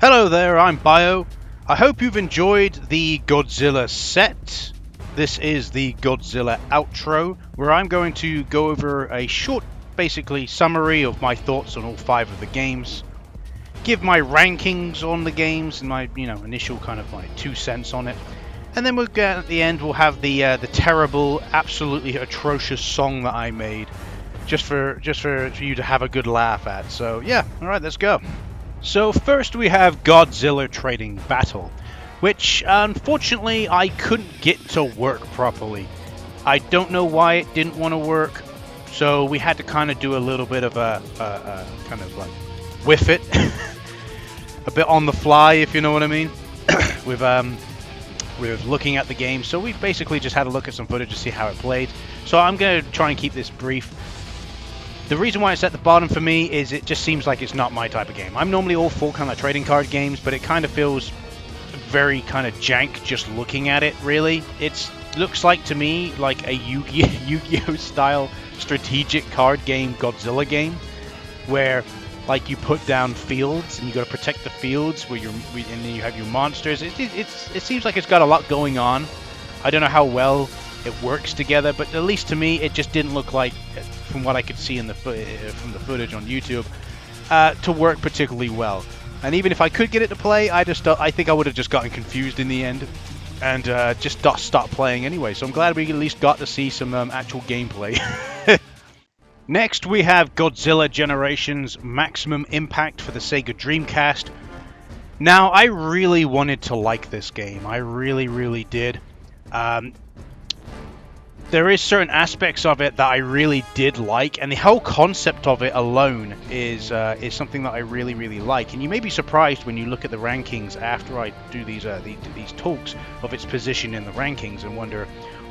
Hello there, I'm Bio. I hope you've enjoyed the Godzilla set. This is the Godzilla outro, where I'm going to go over a short, basically, summary of my thoughts on all 5 of the games, give my rankings on the games and my, initial kind of my 2 cents on it, and then we'll get at the end. We'll have the terrible, absolutely atrocious song that I made, just for you to have a good laugh at. So yeah, all right, let's go. So first we have Godzilla Trading Battle, which unfortunately I couldn't get to work properly. I don't know why it didn't want to work, so we had to kind of do a little bit of a kind of like whiff it, a bit on the fly, if you know what I mean. With looking at the game, so we basically just had a look at some footage to see how it played. So I'm going to try and keep this brief. The reason why it's at the bottom for me is it just seems like it's not my type of game. I'm normally all for kind of trading card games, but it kind of feels very kind of jank just looking at it, really. It looks like to me like a Yu-Gi-Oh style strategic card game, Godzilla game, where like you put down fields and you got to protect the fields and then you have your monsters. It seems like it's got a lot going on. I don't know how well it works together, but at least to me it just didn't look like, from what I could see in from the footage on YouTube, to work particularly well. And even if I could get it to play, I think I would have just gotten confused in the end and just stopped playing anyway. So I'm glad we at least got to see some actual gameplay. Next we have Godzilla Generations Maximum Impact for the Sega Dreamcast. Now, I really wanted to like this game. I really did. There is certain aspects of it that I really did like, and the whole concept of it alone is something that I really like. And you may be surprised when you look at the rankings after I do these talks of its position in the rankings and wonder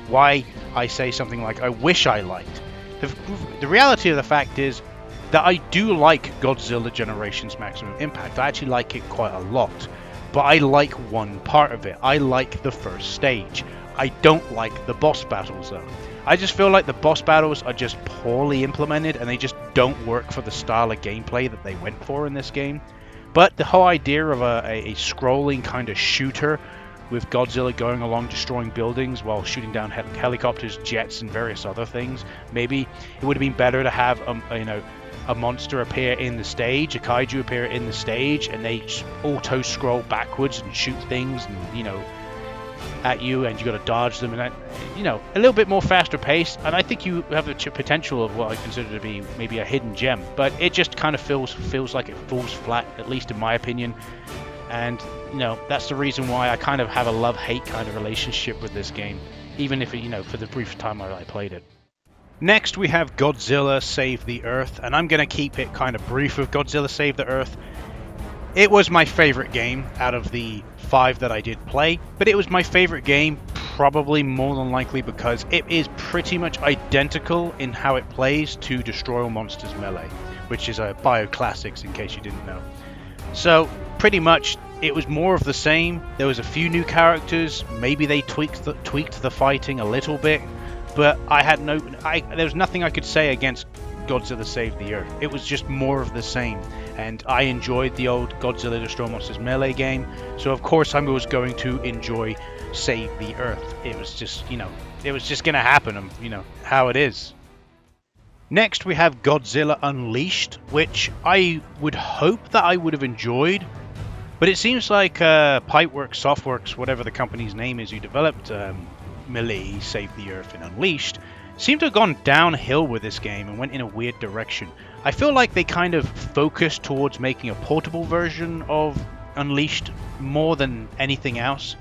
why I say something like I wish I liked. The reality of the fact is that I do like Godzilla Generations Maximum Impact. I actually like it quite a lot, but I like one part of it. I like the first stage. I don't like the boss battles though. I just feel like the boss battles are just poorly implemented and they just don't work for the style of gameplay that they went for in this game. But the whole idea of a scrolling kind of shooter with Godzilla going along destroying buildings while shooting down helicopters, jets and various other things, maybe it would have been better to have a monster appear in the stage, a kaiju appear in the stage, and they auto scroll backwards and shoot things and at you, and you got to dodge them, and that, a little bit more faster pace. And I think you have the potential of what I consider to be maybe a hidden gem, but it just kind of feels like it falls flat, at least in my opinion. And that's the reason why I kind of have a love-hate kind of relationship with this game, even if it, for the brief time I played it. Next we have Godzilla Save the Earth, and I'm going to keep it kind of brief with Godzilla Save the Earth. It was my favorite game out of the 5 that I did play, but it was my favorite game probably more than likely because it is pretty much identical in how it plays to Destroy All Monsters Melee, which is a Bio Classics in case you didn't know. So pretty much it was more of the same. There was a few new characters, maybe they tweaked the fighting a little bit, but there was nothing I could say against Godzilla Save the Earth. It was just more of the same, and I enjoyed the old Godzilla Destroy Monsters Melee game, so of course I was going to enjoy Save the Earth. It was just, it was just gonna happen, how it is. Next we have Godzilla Unleashed, which I would hope that I would have enjoyed, but it seems like Pipeworks, Softworks, whatever the company's name is who developed Melee, Save the Earth, and Unleashed, seem to have gone downhill with this game and went in a weird direction. I feel like they kind of focused towards making a portable version of Unleashed more than anything else,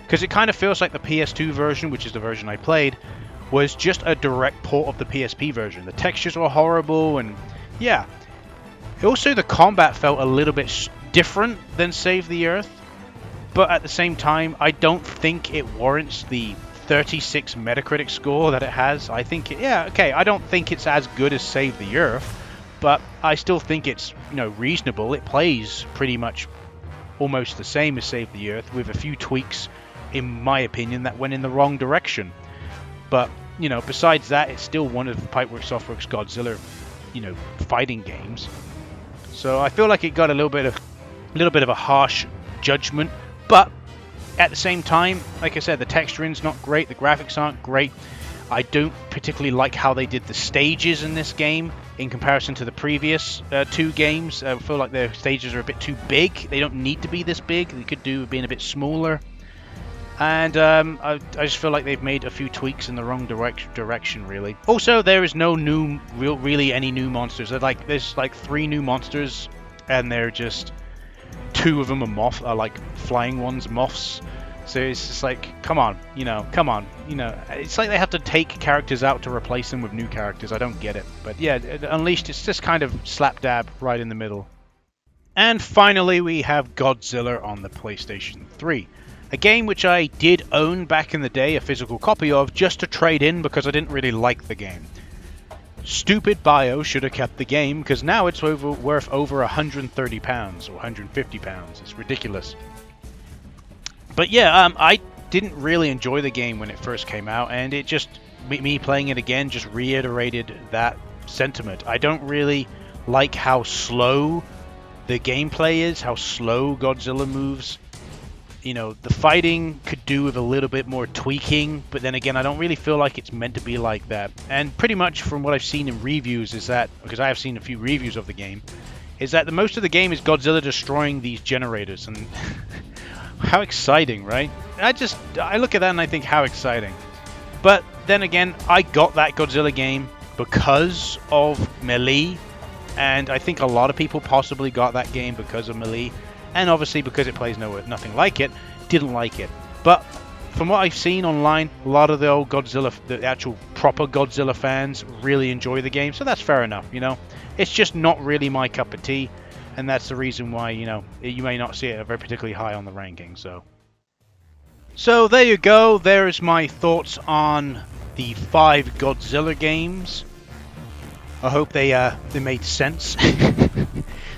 because it kind of feels like the PS2 version, which is the version I played, was just a direct port of the PSP version. The textures were horrible, and yeah. Also, the combat felt a little bit different than Save the Earth, but at the same time, I don't think it warrants the 36 Metacritic score that it has. I think I don't think it's as good as Save the Earth, but I still think it's reasonable. It plays pretty much almost the same as Save the Earth, with a few tweaks in my opinion that went in the wrong direction. But besides that, it's still one of the Pipeworks Softworks Godzilla fighting games. So I feel like it got a little bit of A little bit of a harsh judgment, but at the same time, like I said, the texturing's not great, the graphics aren't great. I don't particularly like how they did the stages in this game in comparison to the previous two games. I feel like their stages are a bit too big. They don't need to be this big. They could do being a bit smaller. And I just feel like they've made a few tweaks in the wrong direction, really. Also, there is no really any new monsters. There's like 3 new monsters, and they're just 2 of them are like flying ones, moths. So it's just like, come on. It's like they have to take characters out to replace them with new characters. I don't get it. But yeah, Unleashed, it's just kind of slap dab right in the middle. And finally, we have Godzilla on the PlayStation 3. A game which I did own back in the day, a physical copy of, just to trade in because I didn't really like the game. Stupid Bio should have kept the game, because now it's worth over £130 or £150. It's ridiculous. But yeah, I didn't really enjoy the game when it first came out, and it just, me playing it again just reiterated that sentiment. I don't really like how slow the gameplay is, how slow Godzilla moves. The fighting could do with a little bit more tweaking, but then again, I don't really feel like it's meant to be like that. And pretty much from what I've seen in reviews is that, because I have seen a few reviews of the game, is that the most of the game is Godzilla destroying these generators, and how exciting, right? I look at that and I think, how exciting. But then again, I got that Godzilla game because of Melee, and I think a lot of people possibly got that game because of Melee, and obviously because it plays nothing like it, didn't like it. But from what I've seen online, a lot of the old Godzilla, the actual proper Godzilla fans really enjoy the game, so that's fair enough, It's just not really my cup of tea, and that's the reason why, you may not see it very particularly high on the ranking, So there you go, there's my thoughts on the 5 Godzilla games. I hope they made sense.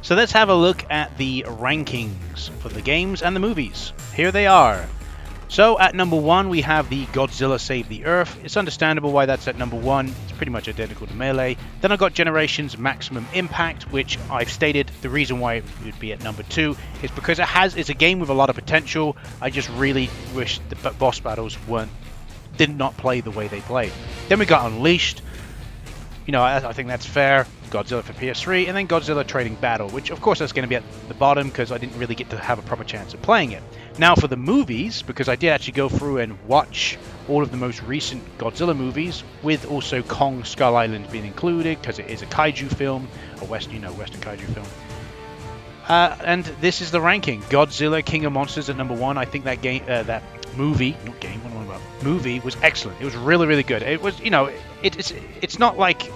So let's have a look at the rankings for the games and the movies. Here they are. So at number 1 we have the Godzilla Save the Earth. It's understandable why that's at number 1. It's pretty much identical to Melee. Then I've got Generations Maximum Impact, which I've stated the reason why it would be at number 2 is because it's a game with a lot of potential. I just really wish the boss battles did not play the way they played. Then we got Unleashed. I think that's fair. Godzilla for PS3, and then Godzilla Trading Battle, which of course that's going to be at the bottom because I didn't really get to have a proper chance of playing it. Now for the movies, because I did actually go through and watch all of the most recent Godzilla movies, with also Kong Skull Island being included because it is a kaiju film, a Western kaiju film. And this is the ranking. Godzilla King of Monsters at number 1. I think that movie was excellent. It was really, really good. It was, it's not like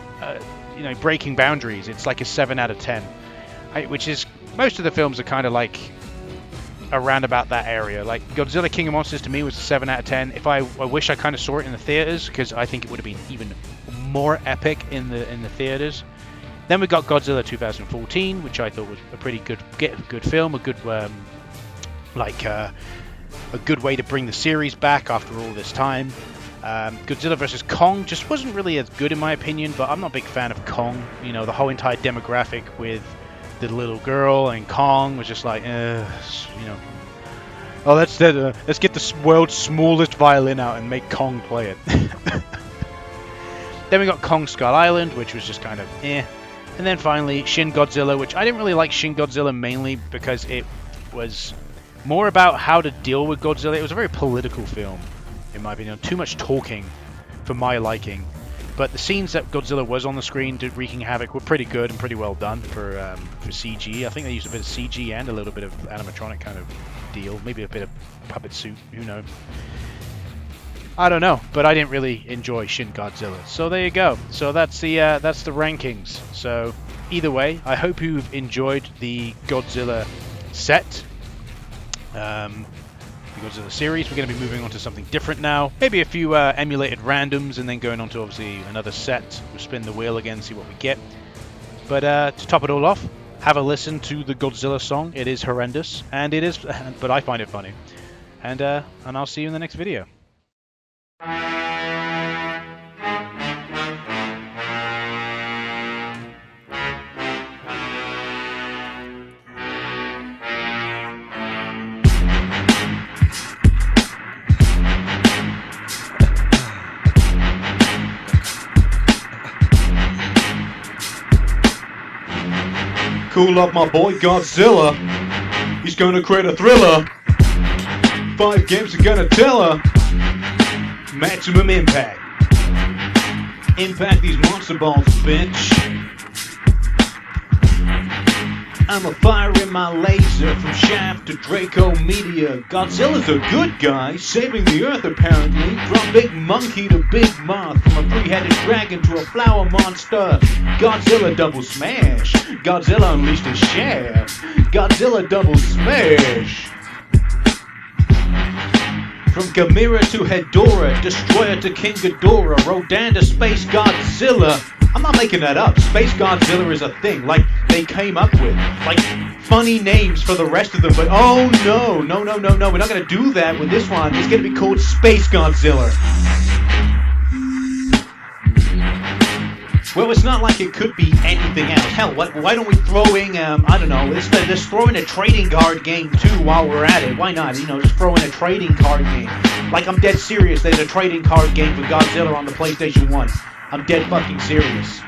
breaking boundaries. It's like a 7 out of 10, which is, most of the films are kind of like around about that area. Like Godzilla King of Monsters to me was a 7 out of 10. I wish I kind of saw it in the theaters, because I think it would have been even more epic in the theaters. Then we got Godzilla 2014, which I thought was a pretty good film, a good a good way to bring the series back after all this time. Godzilla vs. Kong just wasn't really as good in my opinion, but I'm not a big fan of Kong. The whole entire demographic with the little girl and Kong was just like, oh, let's get the world's smallest violin out and make Kong play it. Then we got Kong Skull Island, which was just kind of eh. And then finally Shin Godzilla, which I didn't really like Shin Godzilla mainly because it was more about how to deal with Godzilla. It was a very political film, in my opinion. Too much talking for my liking. But the scenes that Godzilla was on the screen wreaking havoc were pretty good and pretty well done for CG. I think they used a bit of CG and a little bit of animatronic kind of deal. Maybe a bit of puppet suit, who knows. I don't know, but I didn't really enjoy Shin Godzilla. So there you go. So that's the rankings. So either way, I hope you've enjoyed the Godzilla set. The Godzilla series. We're going to be moving on to something different now. Maybe a few emulated randoms, and then going on to obviously another set. We'll spin the wheel again, see what we get. But to top it all off, have a listen to the Godzilla song. It is horrendous, and it is, but I find it funny. And I'll see you in the next video. cool up my boy Godzilla. He's gonna create a thriller. 5 games are gonna tell her. Maximum impact. Impact these monster balls, bitch. I'm a firing my laser from Shaft to Draco Media. Godzilla's a good guy, saving the earth apparently. From big monkey to big moth, from a 3-headed dragon to a flower monster. Godzilla double smash. Godzilla unleashed his shaft. Godzilla double smash. From Gamera to Hedorah, Destroyer to King Ghidorah, Rodan to Space Godzilla. I'm not making that up. Space Godzilla is a thing, like they came up with. Like, funny names for the rest of them, but oh no, we're not gonna do that with this one. It's gonna be called Space Godzilla. Well, it's not like it could be anything else. Hell, why don't we throw in, I don't know, let's throw in a trading card game too while we're at it. Why not? You know, just throw in a trading card game. Like, I'm dead serious, there's a trading card game for Godzilla on the PlayStation 1. I'm dead fucking serious.